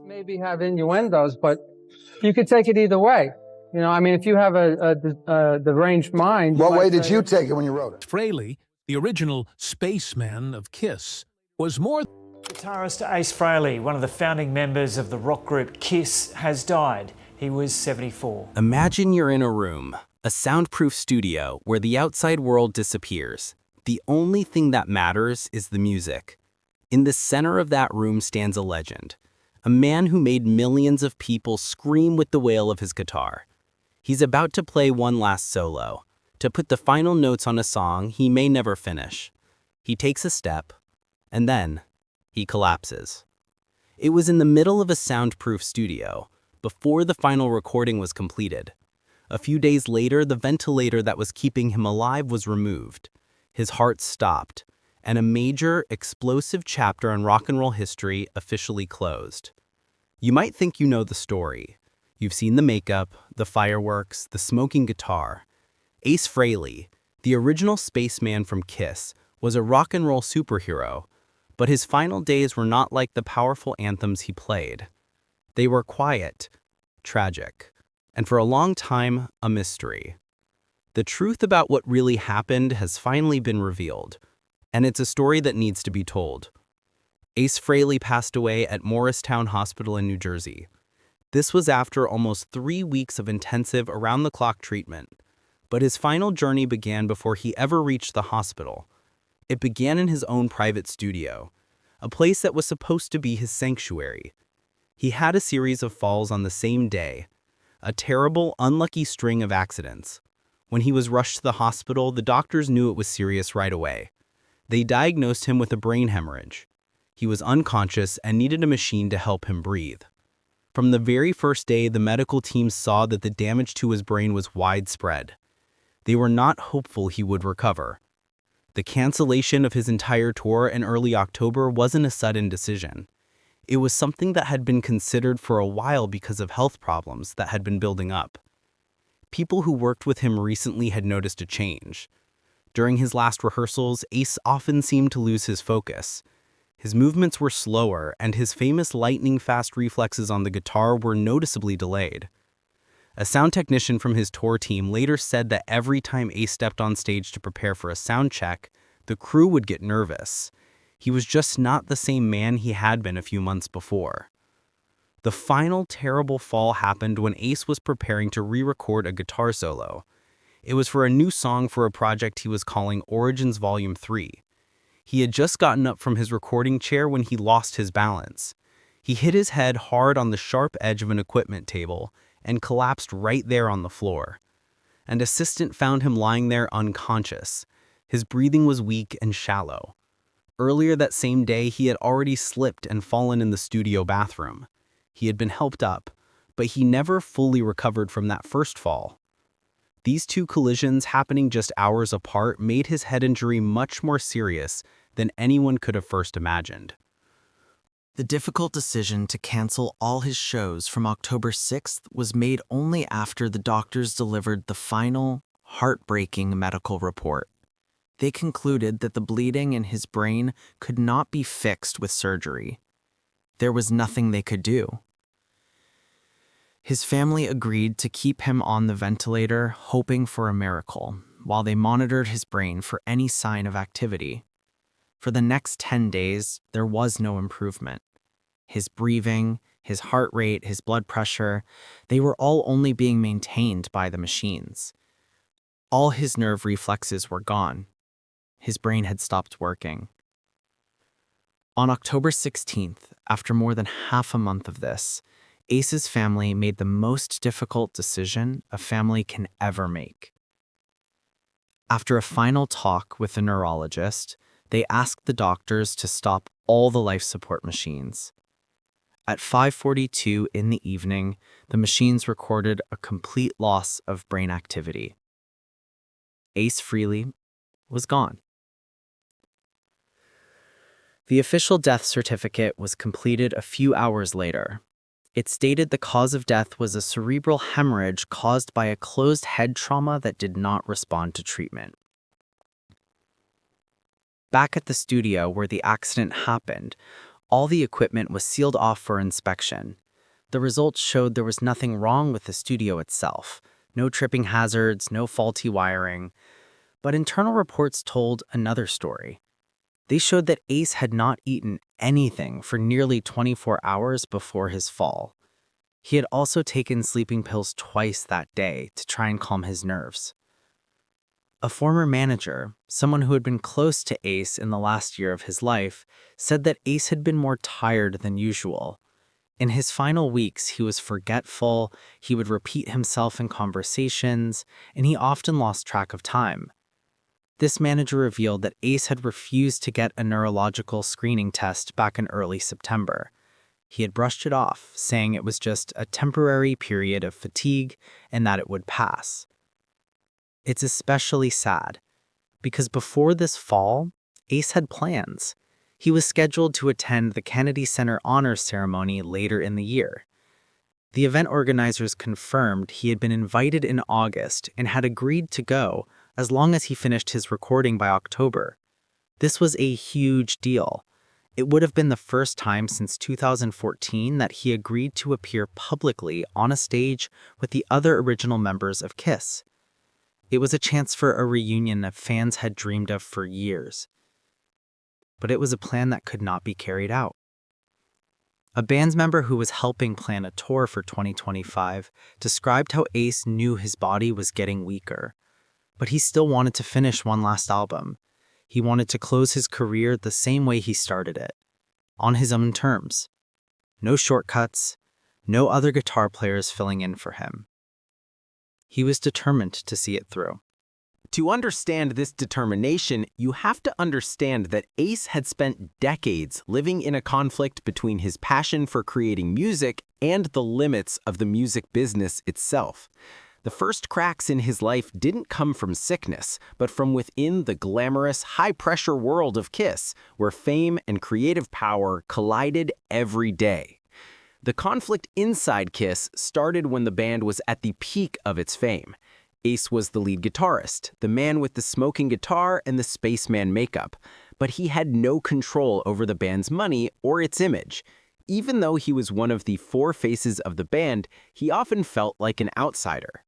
maybe have innuendos, but you could take it either way. You know, I mean, if you have a deranged mind. What way did you take it when you wrote it? Frehley, the original spaceman of Kiss, was more. Guitarist Ace Frehley, one of the founding members of the rock group Kiss, has died. He was 74. Imagine you're in a room, a soundproof studio where the outside world disappears. The only thing that matters is the music. In the center of that room stands a legend, a man who made millions of people scream with the wail of his guitar. He's about to play one last solo, to put the final notes on a song he may never finish. He takes a step, and then he collapses. It was in the middle of a soundproof studio, before the final recording was completed. A few days later, the ventilator that was keeping him alive was removed. His heart stopped, and a major, explosive chapter in rock and roll history officially closed. You might think you know the story. You've seen the makeup, the fireworks, the smoking guitar. Ace Frehley, the original spaceman from Kiss, was a rock and roll superhero, but his final days were not like the powerful anthems he played. They were quiet, tragic, and for a long time, a mystery. The truth about what really happened has finally been revealed, and it's a story that needs to be told. Ace Frehley passed away at Morristown Hospital in New Jersey. This was after almost 3 weeks of intensive around-the-clock treatment, but his final journey began before he ever reached the hospital. It began in his own private studio, a place that was supposed to be his sanctuary. He had a series of falls on the same day, a terrible, unlucky string of accidents. When he was rushed to the hospital, the doctors knew it was serious right away. They diagnosed him with a brain hemorrhage. He was unconscious and needed a machine to help him breathe. From the very first day, the medical team saw that the damage to his brain was widespread. They were not hopeful he would recover. The cancellation of his entire tour in early October wasn't a sudden decision. It was something that had been considered for a while because of health problems that had been building up. People who worked with him recently had noticed a change. During his last rehearsals, Ace often seemed to lose his focus. His movements were slower, and his famous lightning-fast reflexes on the guitar were noticeably delayed. A sound technician from his tour team later said that every time Ace stepped on stage to prepare for a sound check, the crew would get nervous. He was just not the same man he had been a few months before. The final terrible fall happened when Ace was preparing to re-record a guitar solo. It was for a new song for a project he was calling Origins Volume 3. He had just gotten up from his recording chair when he lost his balance. He hit his head hard on the sharp edge of an equipment table and collapsed right there on the floor. An assistant found him lying there unconscious. His breathing was weak and shallow. Earlier that same day, he had already slipped and fallen in the studio bathroom. He had been helped up, but he never fully recovered from that first fall. These two collisions happening just hours apart made his head injury much more serious than anyone could have first imagined. The difficult decision to cancel all his shows from October 6th was made only after the doctors delivered the final, heartbreaking medical report. They concluded that the bleeding in his brain could not be fixed with surgery. There was nothing they could do. His family agreed to keep him on the ventilator, hoping for a miracle, while they monitored his brain for any sign of activity. For the next 10 days, there was no improvement. His breathing, his heart rate, his blood pressure, they were all only being maintained by the machines. All his nerve reflexes were gone. His brain had stopped working. On October 16th, after more than half a month of this, Ace's family made the most difficult decision a family can ever make. After a final talk with the neurologist, they asked the doctors to stop all the life support machines. At 5:42 in the evening, the machines recorded a complete loss of brain activity. Ace Frehley was gone. The official death certificate was completed a few hours later. It stated the cause of death was a cerebral hemorrhage caused by a closed head trauma that did not respond to treatment. Back at the studio where the accident happened, All the equipment was sealed off for inspection. The results showed there was nothing wrong with the studio itself. No tripping hazards, no faulty wiring. But internal reports told another story. They showed that Ace had not eaten anything for nearly 24 hours before his fall. He had also taken sleeping pills twice that day to try and calm his nerves. A former manager, someone who had been close to Ace in the last year of his life, said that Ace had been more tired than usual. In his final weeks, he was forgetful, he would repeat himself in conversations, and he often lost track of time. This manager revealed that Ace had refused to get a neurological screening test back in early September. He had brushed it off, saying it was just a temporary period of fatigue and that it would pass. It's especially sad, because before this fall, Ace had plans. He was scheduled to attend the Kennedy Center Honors Ceremony later in the year. The event organizers confirmed he had been invited in August and had agreed to go as long as he finished his recording by October. This was a huge deal. It would have been the first time since 2014 that he agreed to appear publicly on a stage with the other original members of KISS. It was a chance for a reunion that fans had dreamed of for years. But it was a plan that could not be carried out. A band's member who was helping plan a tour for 2025 described how Ace knew his body was getting weaker, but he still wanted to finish one last album. He wanted to close his career the same way he started it, on his own terms. No shortcuts, no other guitar players filling in for him. He was determined to see it through. To understand this determination, you have to understand that Ace had spent decades living in a conflict between his passion for creating music and the limits of the music business itself. The first cracks in his life didn't come from sickness, but from within the glamorous, high-pressure world of KISS, where fame and creative power collided every day. The conflict inside KISS started when the band was at the peak of its fame. Ace was the lead guitarist, the man with the smoking guitar and the spaceman makeup, but he had no control over the band's money or its image. Even though he was one of the four faces of the band, he often felt like an outsider.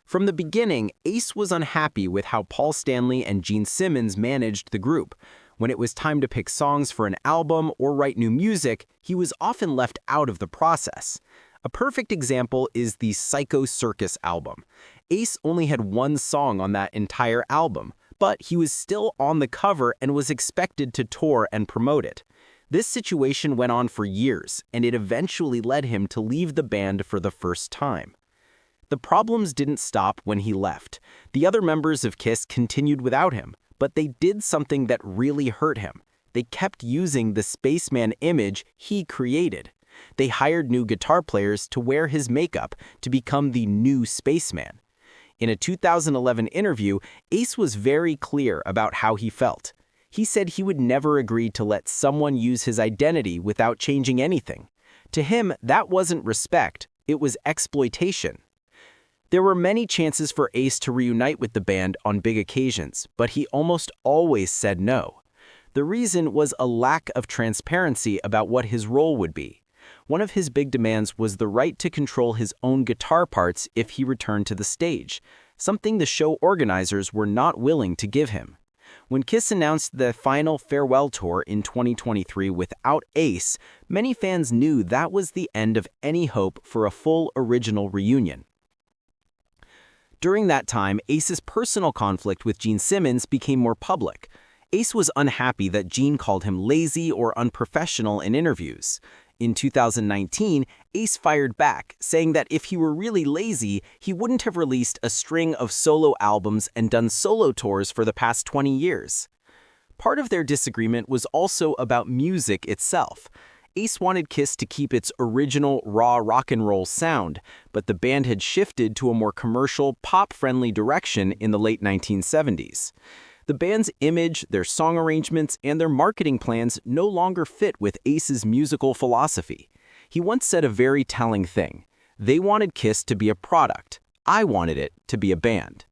From the beginning, Ace was unhappy with how Paul Stanley and Gene Simmons managed the group. When it was time to pick songs for an album or write new music, he was often left out of the process. A perfect example is the Psycho Circus album. Ace only had one song on that entire album, but he was still on the cover and was expected to tour and promote it. This situation went on for years, and it eventually led him to leave the band for the first time. The problems didn't stop when he left. The other members of KISS continued without him, but they did something that really hurt him. They kept using the spaceman image he created. They hired new guitar players to wear his makeup to become the new spaceman. In a 2011 interview, Ace was very clear about how he felt. He said he would never agree to let someone use his identity without changing anything. To him, that wasn't respect, it was exploitation. There were many chances for Ace to reunite with the band on big occasions, but he almost always said no. The reason was a lack of transparency about what his role would be. One of his big demands was the right to control his own guitar parts if he returned to the stage, something the show organizers were not willing to give him. When KISS announced the final farewell tour in 2023 without Ace, many fans knew that was the end of any hope for a full original reunion. During that time, Ace's personal conflict with Gene Simmons became more public. Ace was unhappy that Gene called him lazy or unprofessional in interviews. In 2019, Ace fired back, saying that if he were really lazy, he wouldn't have released a string of solo albums and done solo tours for the past 20 years. Part of their disagreement was also about music itself. Ace wanted KISS to keep its original raw rock and roll sound, but the band had shifted to a more commercial, pop-friendly direction in the late 1970s. The band's image, their song arrangements, and their marketing plans no longer fit with Ace's musical philosophy. He once said a very telling thing. They wanted KISS to be a product. I wanted it to be a band.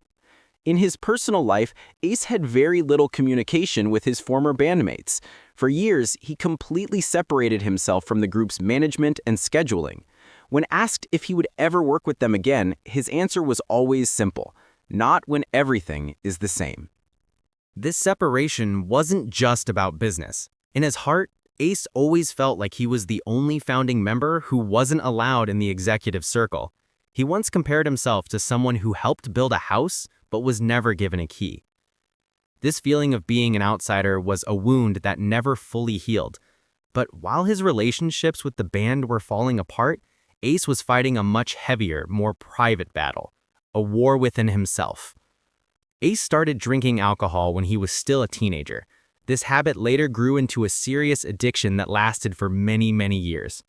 In his personal life, Ace had very little communication with his former bandmates. For years, he completely separated himself from the group's management and scheduling. When asked if he would ever work with them again, his answer was always simple: not when everything is the same. This separation wasn't just about business. In his heart, Ace always felt like he was the only founding member who wasn't allowed in the executive circle. He once compared himself to someone who helped build a house but was never given a key. This feeling of being an outsider was a wound that never fully healed. But while his relationships with the band were falling apart, Ace was fighting a much heavier, more private battle, a war within himself. Ace started drinking alcohol when he was still a teenager. This habit later grew into a serious addiction that lasted for many, many years.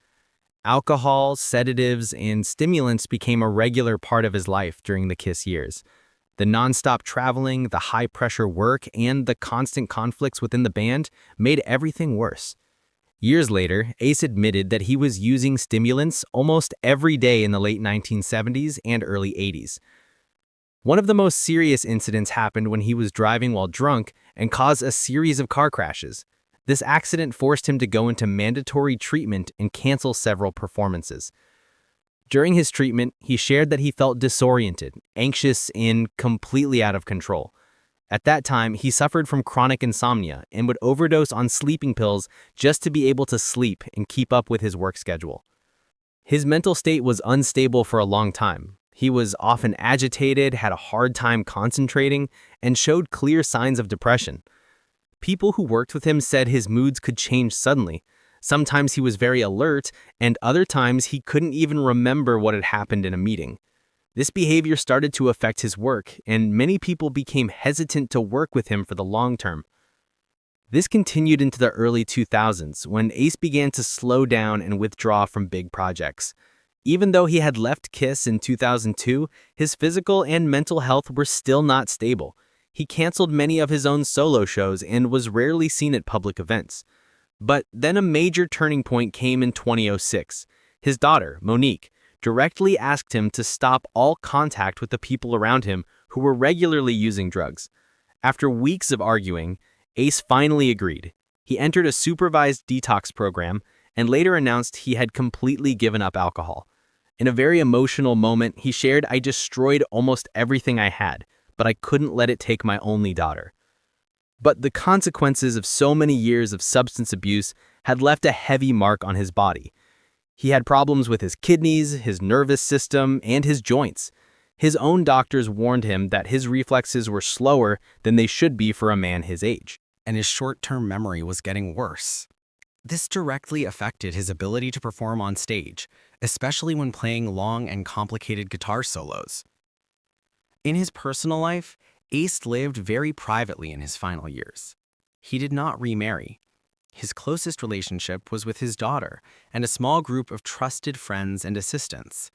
Alcohol, sedatives, and stimulants became a regular part of his life during the Kiss years. The nonstop traveling, the high-pressure work, and the constant conflicts within the band made everything worse. Years later, Ace admitted that he was using stimulants almost every day in the late 1970s and early 80s. One of the most serious incidents happened when he was driving while drunk and caused a series of car crashes. This accident forced him to go into mandatory treatment and cancel several performances. During his treatment, he shared that he felt disoriented, anxious, and completely out of control. At that time, he suffered from chronic insomnia and would overdose on sleeping pills just to be able to sleep and keep up with his work schedule. His mental state was unstable for a long time. He was often agitated, had a hard time concentrating, and showed clear signs of depression. People who worked with him said his moods could change suddenly. Sometimes he was very alert, and other times he couldn't even remember what had happened in a meeting. This behavior started to affect his work, and many people became hesitant to work with him for the long term. This continued into the early 2000s, when Ace began to slow down and withdraw from big projects. Even though he had left Kiss in 2002, his physical and mental health were still not stable. He canceled many of his own solo shows and was rarely seen at public events. But then a major turning point came in 2006. His daughter, Monique, directly asked him to stop all contact with the people around him who were regularly using drugs. After weeks of arguing, Ace finally agreed. He entered a supervised detox program and later announced he had completely given up alcohol. In a very emotional moment, he shared, "I destroyed almost everything I had, but I couldn't let it take my only daughter." But the consequences of so many years of substance abuse had left a heavy mark on his body. He had problems with his kidneys, his nervous system, and his joints. His own doctors warned him that his reflexes were slower than they should be for a man his age, and his short-term memory was getting worse. This directly affected his ability to perform on stage, especially when playing long and complicated guitar solos. In his personal life, Ace lived very privately in his final years. He did not remarry. His closest relationship was with his daughter and a small group of trusted friends and assistants.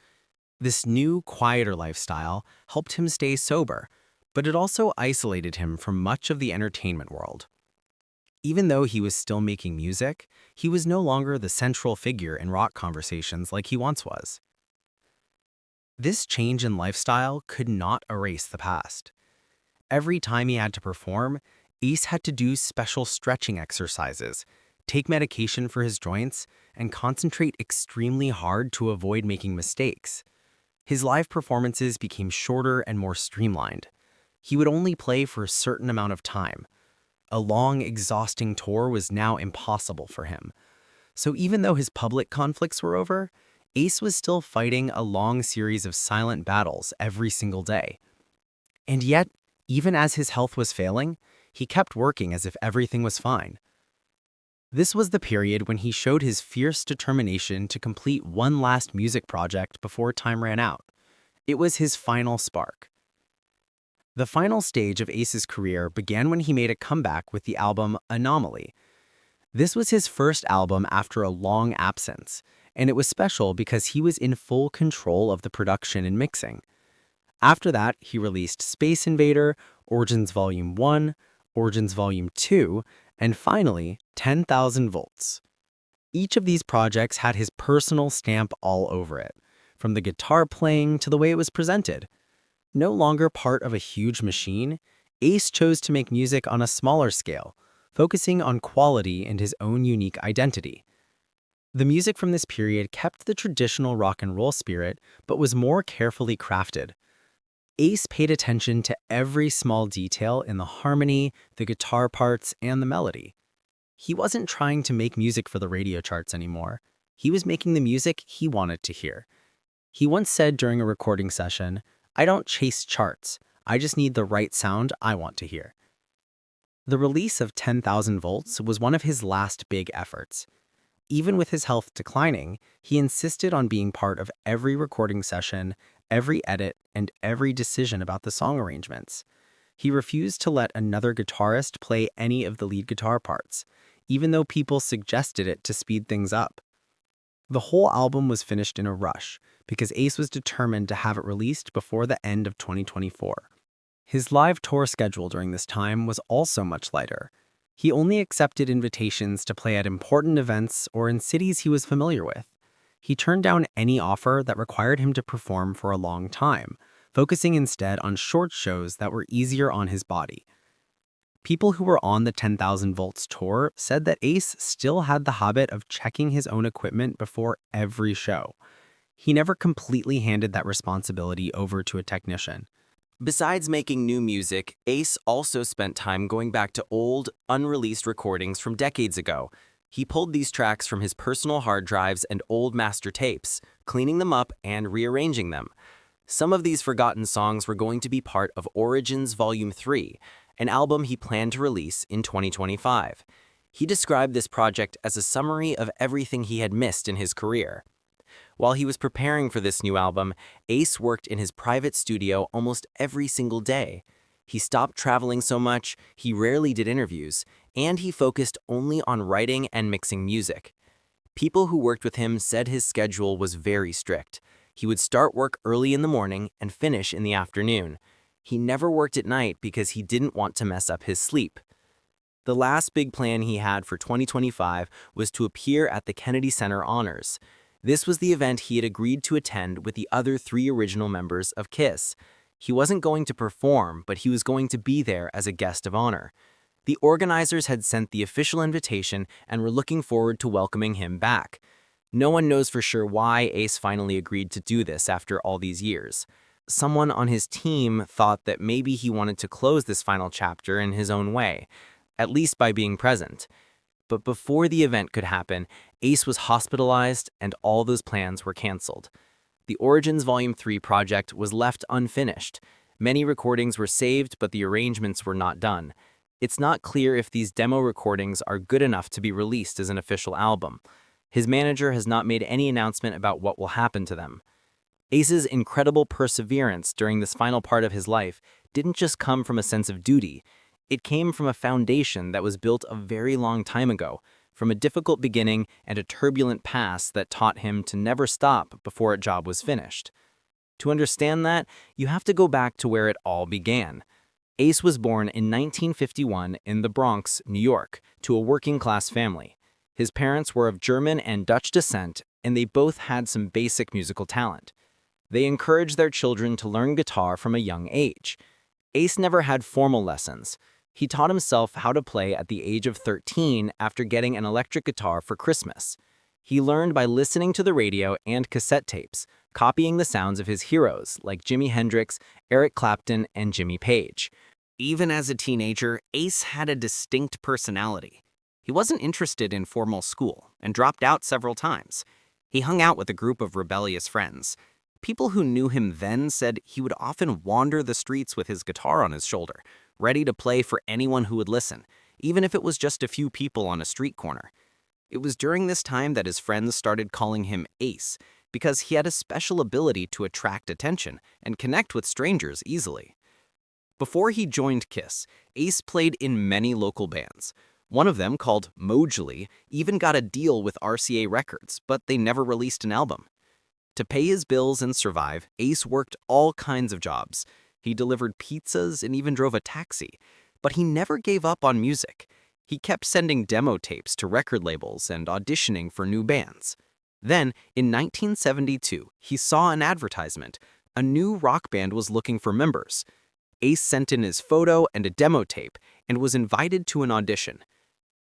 This new, quieter lifestyle helped him stay sober, but it also isolated him from much of the entertainment world. Even though he was still making music, he was no longer the central figure in rock conversations like he once was. This change in lifestyle could not erase the past. Every time he had to perform, Ace had to do special stretching exercises, take medication for his joints, and concentrate extremely hard to avoid making mistakes. His live performances became shorter and more streamlined. He would only play for a certain amount of time. A long, exhausting tour was now impossible for him. So even though his public conflicts were over, Ace was still fighting a long series of silent battles every single day. And yet, even as his health was failing, he kept working as if everything was fine. This was the period when he showed his fierce determination to complete one last music project before time ran out. It was his final spark. The final stage of Ace's career began when he made a comeback with the album Anomaly. This was his first album after a long absence, and it was special because he was in full control of the production and mixing. After that, he released Space Invader, Origins Volume 1, Origins Volume 2, and finally, 10,000 Volts. Each of these projects had his personal stamp all over it, from the guitar playing to the way it was presented. No longer part of a huge machine, Ace chose to make music on a smaller scale, focusing on quality and his own unique identity. The music from this period kept the traditional rock and roll spirit, but was more carefully crafted. Ace paid attention to every small detail in the harmony, the guitar parts, and the melody. He wasn't trying to make music for the radio charts anymore. He was making the music he wanted to hear. He once said during a recording session, "I don't chase charts. I just need the right sound I want to hear." The release of 10,000 Volts was one of his last big efforts. Even with his health declining, he insisted on being part of every recording session, every edit, and every decision about the song arrangements. He refused to let another guitarist play any of the lead guitar parts, even though people suggested it to speed things up. The whole album was finished in a rush because Ace was determined to have it released before the end of 2024. His live tour schedule during this time was also much lighter. He only accepted invitations to play at important events or in cities he was familiar with. He turned down any offer that required him to perform for a long time, focusing instead on short shows that were easier on his body. People who were on the 10,000 Volts tour said that Ace still had the habit of checking his own equipment before every show. He never completely handed that responsibility over to a technician. Besides making new music, Ace also spent time going back to old, unreleased recordings from decades ago. He pulled these tracks from his personal hard drives and old master tapes, cleaning them up and rearranging them. Some of these forgotten songs were going to be part of Origins Volume 3, an album he planned to release in 2025. He described this project as a summary of everything he had missed in his career. While he was preparing for this new album, Ace worked in his private studio almost every single day. He stopped traveling so much, he rarely did interviews, and he focused only on writing and mixing music. People who worked with him said his schedule was very strict. He would start work early in the morning and finish in the afternoon. He never worked at night because he didn't want to mess up his sleep. The last big plan he had for 2025 was to appear at the Kennedy Center Honors. This was the event he had agreed to attend with the other 3 original members of KISS. He wasn't going to perform, but he was going to be there as a guest of honor. The organizers had sent the official invitation and were looking forward to welcoming him back. No one knows for sure why Ace finally agreed to do this after all these years. Someone on his team thought that maybe he wanted to close this final chapter in his own way, at least by being present. But before the event could happen, Ace was hospitalized and all those plans were canceled. The Origins Volume 3 project was left unfinished. Many recordings were saved, but the arrangements were not done. It's not clear if these demo recordings are good enough to be released as an official album. His manager has not made any announcement about what will happen to them. Ace's incredible perseverance during this final part of his life didn't just come from a sense of duty. It came from a foundation that was built a very long time ago, from a difficult beginning and a turbulent past that taught him to never stop before a job was finished. To understand that, you have to go back to where it all began. Ace was born in 1951 in the Bronx, New York, to a working-class family. His parents were of German and Dutch descent, and they both had some basic musical talent. They encouraged their children to learn guitar from a young age. Ace never had formal lessons. He taught himself how to play at the age of 13 after getting an electric guitar for Christmas. He learned by listening to the radio and cassette tapes, copying the sounds of his heroes like Jimi Hendrix, Eric Clapton, and Jimmy Page. Even as a teenager, Ace had a distinct personality. He wasn't interested in formal school and dropped out several times. He hung out with a group of rebellious friends. People who knew him then said he would often wander the streets with his guitar on his shoulder, ready to play for anyone who would listen, even if it was just a few people on a street corner. It was during this time that his friends started calling him Ace, because he had a special ability to attract attention and connect with strangers easily. Before he joined KISS, Ace played in many local bands. One of them, called Mojli, even got a deal with RCA Records, but they never released an album. To pay his bills and survive, Ace worked all kinds of jobs. He delivered pizzas and even drove a taxi. But he never gave up on music. He kept sending demo tapes to record labels and auditioning for new bands. Then, in 1972, he saw an advertisement, A new rock band was looking for members. Ace sent in his photo and a demo tape and was invited to an audition.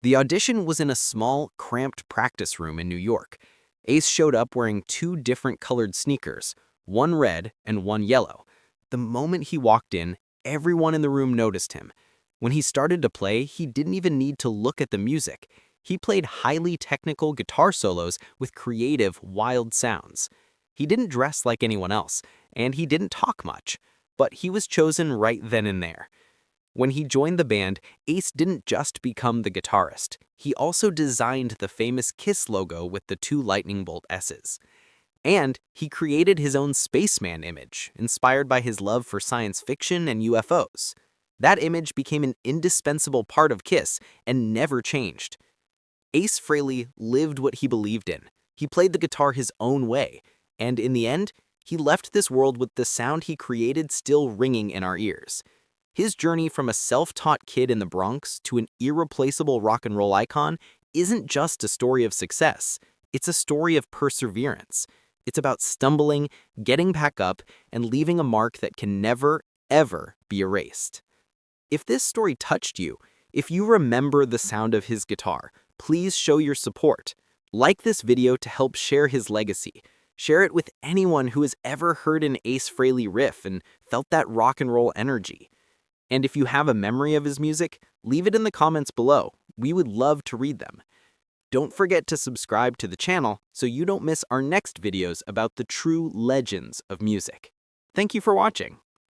The audition was in a small, cramped practice room in New York. Ace showed up wearing 2 different colored sneakers, one red and one yellow. The moment he walked in, everyone in the room noticed him. When he started to play, he didn't even need to look at the music. He played highly technical guitar solos with creative, wild sounds. He didn't dress like anyone else, and he didn't talk much, but he was chosen right then and there. When he joined the band, Ace didn't just become the guitarist. He also designed the famous KISS logo with the 2 lightning bolt S's. And he created his own spaceman image, inspired by his love for science fiction and UFOs. That image became an indispensable part of KISS and never changed. Ace Frehley lived what he believed in. He played the guitar his own way, and in the end, he left this world with the sound he created still ringing in our ears. His journey from a self-taught kid in the Bronx to an irreplaceable rock and roll icon isn't just a story of success. It's a story of perseverance. It's about stumbling, getting back up, and leaving a mark that can never, ever be erased. If this story touched you, if you remember the sound of his guitar, please show your support. Like this video to help share his legacy. Share it with anyone who has ever heard an Ace Frehley riff and felt that rock and roll energy. And if you have a memory of his music, leave it in the comments below. We would love to read them. Don't forget to subscribe to the channel so you don't miss our next videos about the true legends of music. Thank you for watching.